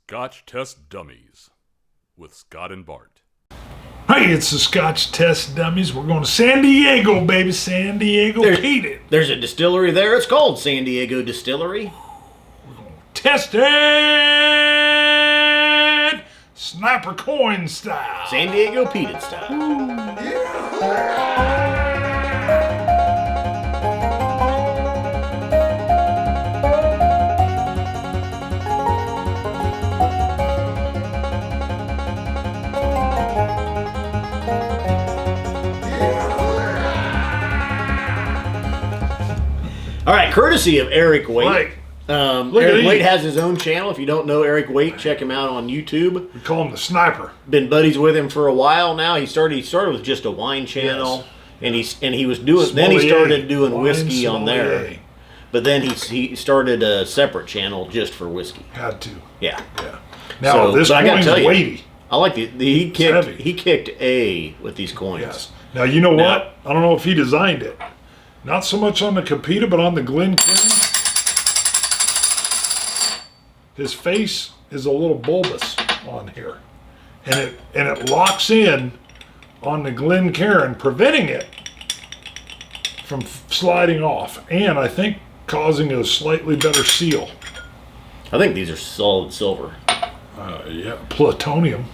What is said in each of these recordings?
Scotch Test Dummies with Scott and Bart. Hey, it's the Scotch Test Dummies. We're going to San Diego, baby. San Diego, Peated. There's a distillery there. It's called San Diego Distillery. Test it! Sniper coin style. San Diego Peated style. All right, courtesy of Eric Waite. Right. Eric Waite has his own channel. If you don't know Eric Waite, check him out on YouTube. We call him the Sniper. Been buddies with him for a while now. He started with just a wine channel, yes. and he was doing. Then he started doing whiskey on there. But then he started a separate channel just for whiskey. Had to. Yeah. Yeah. Now this coin's weighty. I like he kicked A with these coins. Yes. Now you know what? I don't know if he designed it. Not so much on the Peated, but on the Glencairn. His face is a little bulbous on here, and it locks in on the Glencairn, preventing it from sliding off, and I think causing a slightly better seal. I think these are solid silver. Yeah, plutonium.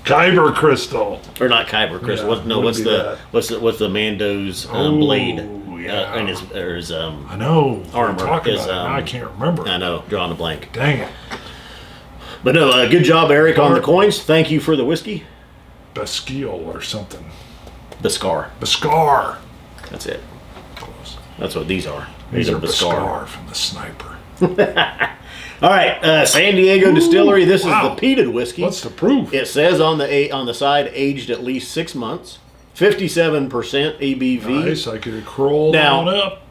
Kyber crystal, or not Kyber crystal? Yeah, what's the Mando's blade? Yeah. And his I know armor. I can't remember. I know, drawing a blank. Dang it! But no, good job, Eric, on the coins. Thank you for the whiskey. Basquiel or something. Biscar. That's it. Close. That's what these are. These are Biscar from the Sniper. All right, San Diego Distillery. This is the peated whiskey. What's the proof? It says on the side, aged at least 6 months, 57% ABV. Nice. I could have crawled on up.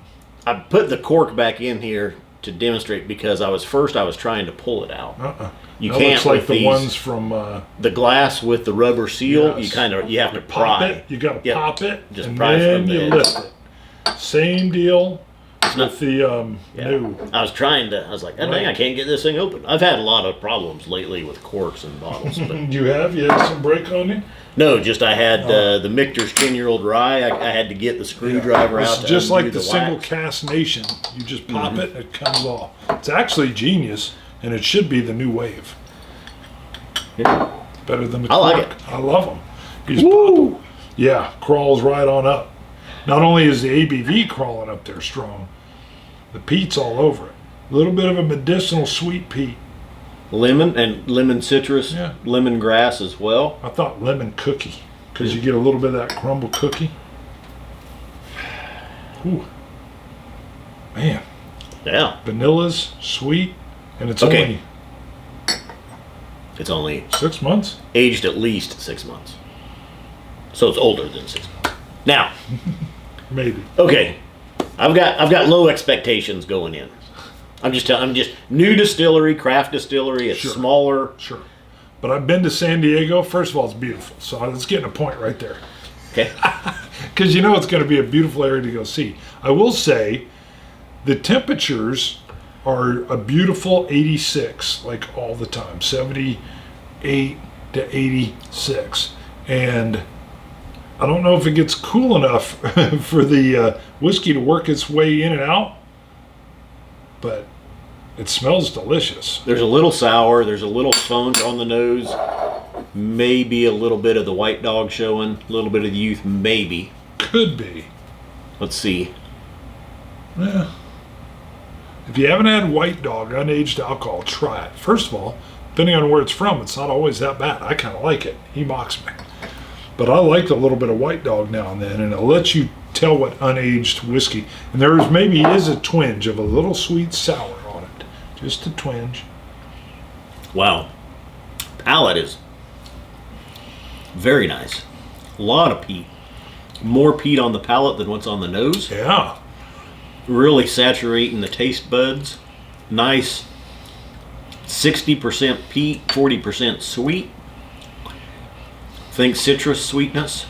I put the cork back in here to demonstrate because I was trying to pull it out. You that can't looks like with the ones from the glass with the rubber seal. Yes. You have to pop pry it. You got to pop it, just and pry then from you the lift it. Same deal with the new. I was like, oh, dang, I can't get this thing open. I've had a lot of problems lately with corks and bottles. But You had some break on you? no, just I had the Michter's 10-year-old rye. I had to get the screwdriver out. It's just like the wax. single cast nation. You just pop it and it comes off. It's actually genius, and it should be the new wave. Yeah. Better than the I like cork. I love them. You just pop it. Yeah, crawls right on up. Not only is the ABV crawling up there strong, the peat's all over it. A little bit of a medicinal sweet peat. Lemon citrus, lemongrass as well. I thought lemon cookie, because you get a little bit of that crumble cookie. Ooh. Man. Yeah. Vanilla's sweet, and it's only 6 months? Aged at least 6 months. So it's older than 6 months. Now. Maybe. Okay. I've got low expectations going in. I'm just new distillery, craft distillery. It's smaller. Sure. But I've been to San Diego. First of all, it's beautiful. So it's getting a point right there. Okay. Because you know it's going to be a beautiful area to go see. I will say the temperatures are a beautiful 86, like all the time. 78 to 86. And I don't know if it gets cool enough for the whiskey to work its way in and out, but it smells delicious. There's a little sour. There's a little funk on the nose. Maybe a little bit of the white dog showing. A little bit of the youth, maybe. Could be. Let's see. Yeah. If you haven't had white dog unaged alcohol, try it. First of all, depending on where it's from, it's not always that bad. I kind of like it. He mocks me. But I like a little bit of white dog now and then, and it lets you tell what unaged whiskey. And there maybe is a twinge of a little sweet sour on it. Just a twinge. Wow. Palate is very nice. A lot of peat. More peat on the palate than what's on the nose. Yeah. Really saturating the taste buds. Nice 60% peat, 40% sweet. Think citrus sweetness.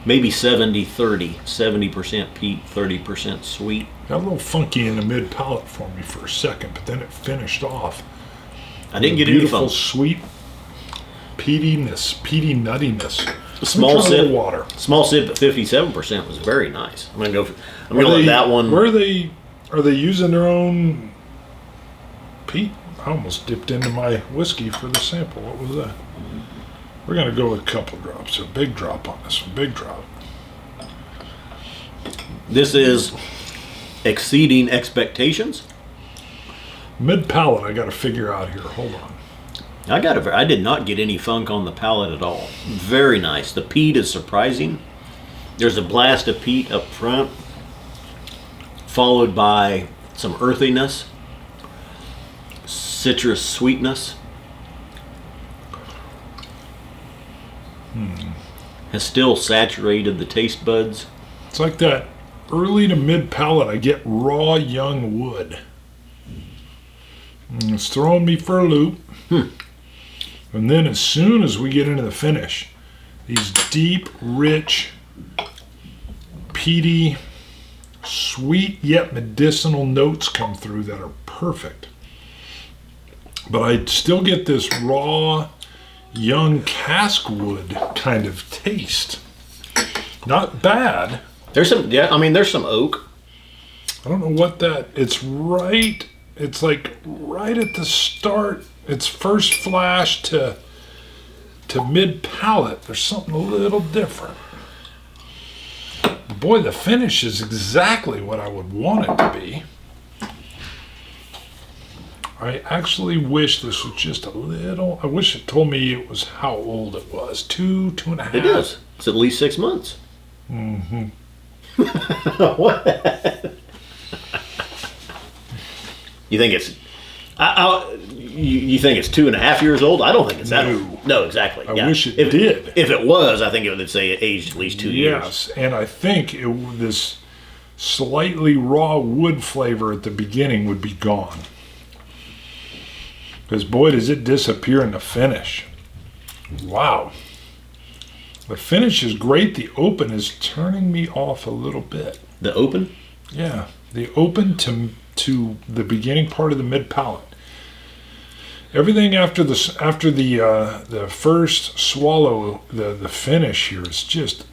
maybe 70-30. 70% peat, 30% sweet. Got a little funky in the mid palate for me for a second, but then it finished off. I didn't get any Beautiful, fun. sweet peaty nuttiness. Small sip. Water. Small sip at 57% was very nice. I'm gonna let that one. Where are they? Are they using their own peat? I almost dipped into my whiskey for the sample. What was that? We're gonna go with a couple drops. A big drop on this one. Big drop. This is exceeding expectations. Mid palate. I got to figure out here. Hold on. I did not get any funk on the palate at all. Very nice. The peat is surprising. There's a blast of peat up front, followed by some earthiness, citrus sweetness. Has still saturated the taste buds. It's like that early to mid palate. I get raw young wood. It's throwing me for a loop. And then as soon as we get into the finish, these deep, rich, peaty, sweet yet medicinal notes come through that are perfect. But I still get this raw, young cask wood kind of taste. Not bad. There's some oak. I don't know what that, it's like right at the start. It's first flash to mid palate. There's something a little different. Boy, the finish is exactly what I would want it to be. I actually wish this was just a little. I wish it told me it was how old it was. 2.5. It is. It's at least 6 months. Mm-hmm. What? You think it's? You think it's 2.5 years old? I don't think it's that old. No, exactly. I wish it did. If it was, I think it would say it aged at least 2 years. Yes, and I think this slightly raw wood flavor at the beginning would be gone. Because boy, does it disappear in the finish. Wow. The finish is great. The open is turning me off a little bit. The open? Yeah, the open to the beginning part of the mid palate. Everything after the first swallow, the finish here is just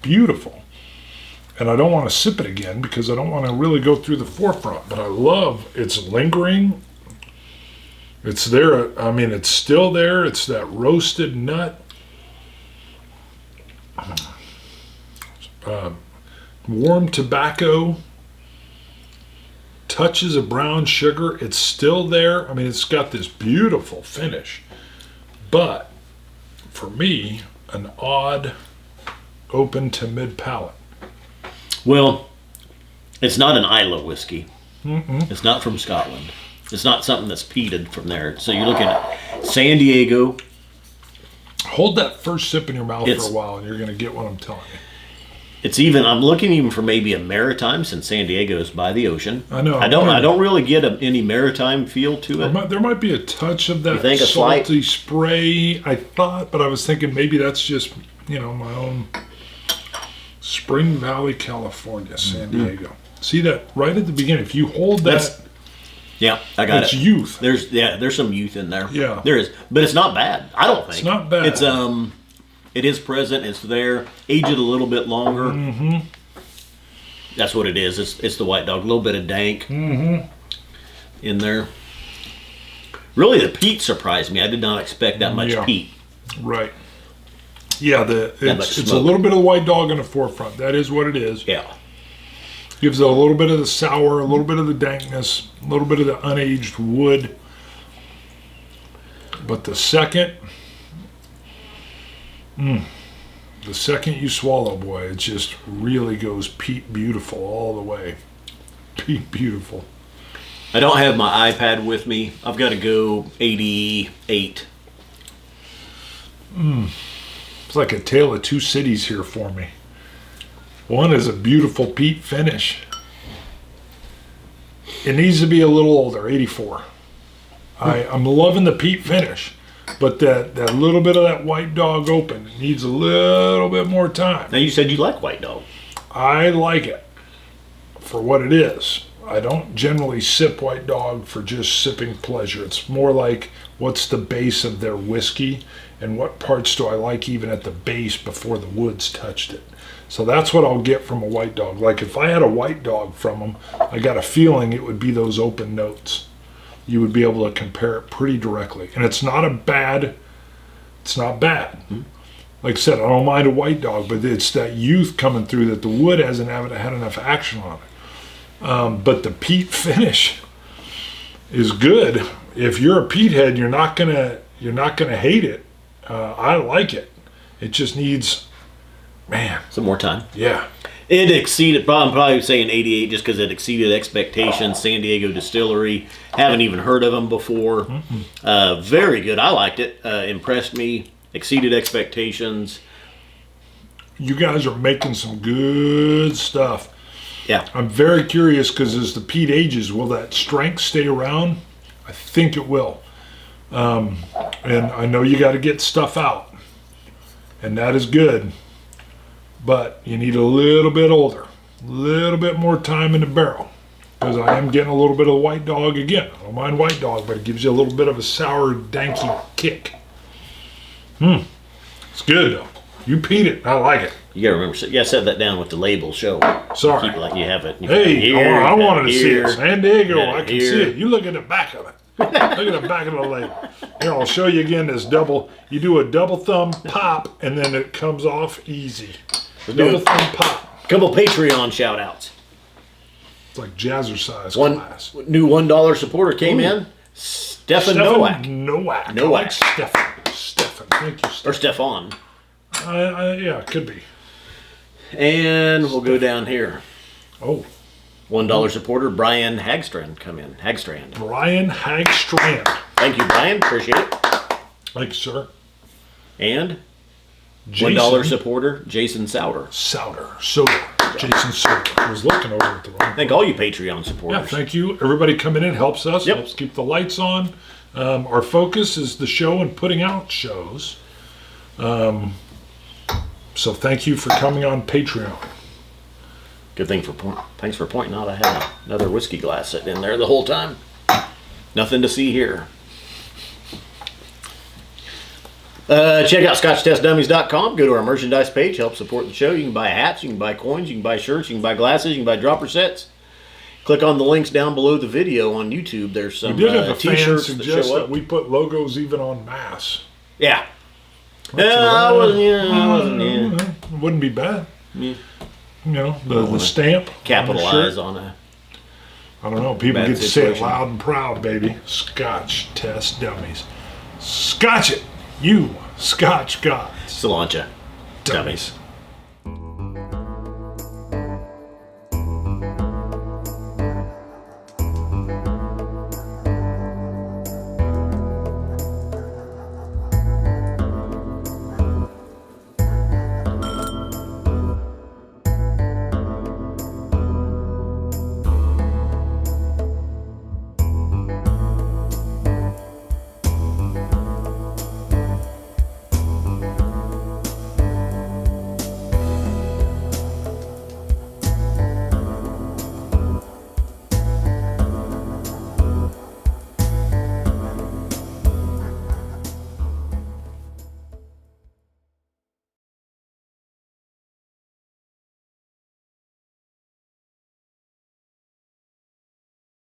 beautiful. And I don't want to sip it again because I don't want to really go through the forefront. But I love it's lingering. It's there. I mean, it's still there. It's that roasted nut. Warm tobacco. Touches of brown sugar. It's still there. I mean, it's got this beautiful finish. But for me, an odd open to mid palate. Well, it's not an Islay whiskey. Mm-mm. It's not from Scotland. It's not something that's peated from there. So you're looking at San Diego. Hold that first sip in your mouth for a while, and you're going to get what I'm telling you. I'm looking even for maybe a maritime, since San Diego is by the ocean. I know. I don't really get any maritime feel to it. There might be a touch of that think salty spray, I thought, but I was thinking maybe that's just, my own Spring Valley, California, San Diego. See that right at the beginning? If you hold that, yeah, I got it. It's youth. There's some youth in there. Yeah, there is, but it's not bad. I don't think it's not bad. It's it is present. It's there. Age it a little bit longer. Mm-hmm. That's what it is. It's the White Dog. A little bit of dank in there. Really, the peat surprised me. I did not expect that much peat. Right. Yeah, it's a little bit of the White Dog in the forefront. That is what it is. Yeah. Gives it a little bit of the sour, a little bit of the dankness, a little bit of the unaged wood. But the second you swallow, boy, it just really goes peat beautiful all the way. Peat beautiful. I don't have my iPad with me. I've got to go 88. It's like a tale of two cities here for me. One is a beautiful peat finish. It needs to be a little older, 84. I'm loving the peat finish, But that little bit of that White Dog Open needs a little bit more time. Now, you said you like White Dog. I like it for what it is. I don't generally sip White Dog for just sipping pleasure. It's more like, what's the base of their whiskey and what parts do I like even at the base before the woods touched it. So that's what I'll get from a White Dog. Like if I had a White Dog from them, I got a feeling it would be those open notes. You would be able to compare it pretty directly. And it's not bad. Like I said, I don't mind a White Dog, but it's that youth coming through that the wood hasn't had enough action on it. But the peat finish is good. If you're a peat head, you're not gonna hate it. I like it. It just needs, man, some more time. Yeah. It exceeded, I'm probably saying 88 just because it exceeded expectations. San Diego Distillery, haven't even heard of them before. Very good. I liked it. Impressed me. Exceeded expectations. You guys are making some good stuff. Yeah. I'm very curious because as the peat ages, will that strength stay around? I think it will. And I know you got to get stuff out, and that is good. But you need a little bit older, a little bit more time in the barrel, because I am getting a little bit of White Dog again. I don't mind White Dog, but it gives you a little bit of a sour, danky kick. It's good though. You peated. I like it. You gotta remember, you gotta set that down with the label show. Sorry. Keep it like you have it. Hey, I wanted to see it. San Diego, got it I can here. see it. You look at the back of it. Look at the back of the label. Here, I'll show you again this double. You do a double thumb pop, and then it comes off easy. Double thumb pop. Couple Patreon shout outs. It's like jazzercise One class. new $1 supporter came in. Stefan Nowak. Nowak. I Nowak. like Stefan. Thank you, Stefan. Or Stefan. Yeah, it could be. And we'll go down here. Oh. $1 supporter Brian Hagstrand come in. Hagstrand. Brian Hagstrand. Thank you, Brian. Appreciate it. Thank you, sir. And Jason, $1 supporter Jason Soder. Soder. Jason Soder. I was looking over at the wrong. Thank all you Patreon supporters. Yeah, thank you. Everybody coming in helps us. Yep. Helps keep the lights on. Our focus is the show and putting out shows. So thank you for coming on Patreon. Good thing thanks for pointing out I had another whiskey glass sitting in there the whole time. Nothing to see here. Check out ScotchTestDummies.com. Go to our merchandise page. Help support the show. You can buy hats. You can buy coins. You can buy shirts. You can buy glasses. You can buy dropper sets. Click on the links down below the video on YouTube. There's some We did have a fan t-shirts suggest that show that up. we put logos even on masks. Yeah. I wasn't. Yeah. It wouldn't be bad. Yeah. You know, the stamp. Capitalize on a. I don't know. People bad get to say it situation. loud and proud, baby. Scotch Test Dummies. Scotch it, you Scotch gods. Cilantro. Dummies.